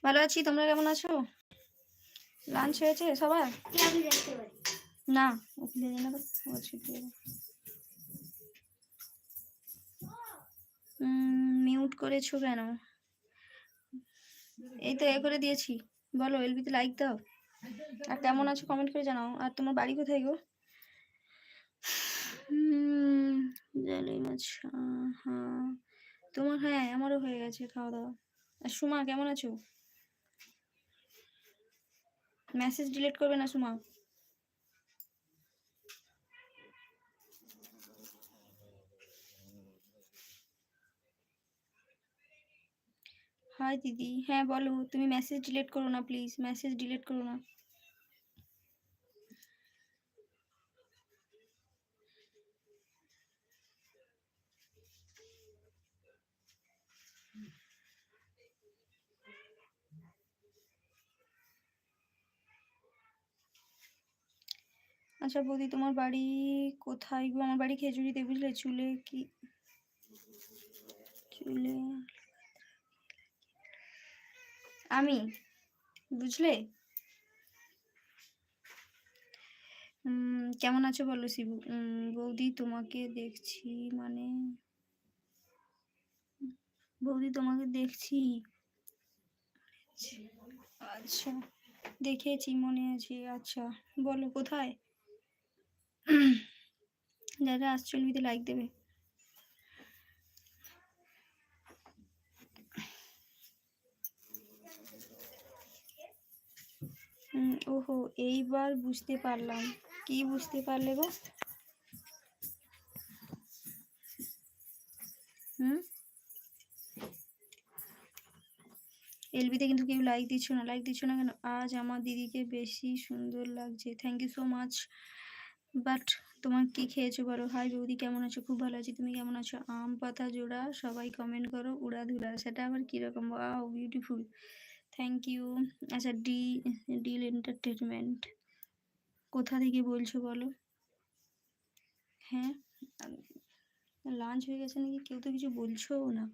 ভালো আছি, তোমরা কেমন আছো? লাঞ্চ হয়েছে সবার? না ওখানে না মিউট করেছো কেন? এই তো এ করে দিয়েছি। বলো, এলবিতে লাইক দাও। আর কেমন আছো কমেন্ট করে জানাও। আর তোমার বাড়ি কোথায় গো? জানি আচ্ছা। হ্যাঁ তোমার, হ্যাঁ আমারও হয়ে গেছে খাওয়া দাওয়া। আর সুমা কেমন আছো? মেসেজ ডিলিট করবে না সুমা। হাই দিদি, হ্যাঁ বলো। তুমি মেসেজ ডিলিট করো না প্লিজ, মেসেজ ডিলিট করো না। আচ্ছা বৌদি, তোমার বাড়ি কোথায় গো? আমার বাড়ি খেজুরিতে, বুঝলে? চুলে আমি, বুঝলে? কেমন আছো বলো শিবু। বৌদি তোমাকে দেখছি, মানে বৌদি তোমাকে দেখছি। আচ্ছা দেখেছি, মনে আছে। আচ্ছা বলো কোথায়। যারা আসছো এলবিতে লাইক দেবে। ওহো, এইবার বুঝতে পারলাম। কি বুঝতে পারলে গো? এলবিতে কিন্তু কেউ লাইক দিচ্ছ না, লাইক দিচ্ছ না কেন? আজ আমার দিদিকে বেশি সুন্দর লাগছে। Thank you so much. But তোমার কি খেয়েছো বলো। হাই বৌদি, কেমন আছো? খুব ভালো আছি, তুমি কেমন আছো? আম পাতা জোড়া, সবাই কমেন্ট করো উড়াধুরা। সেটা আবার কিরকম? Wow beautiful, thank you. আচ্ছা ডিল এন্টারটেনমেন্ট কোথা থেকে বলছো বলো। হ্যাঁ লাঞ্চ হয়ে গেছে নাকি? কেউ তো কিছু বলছো না।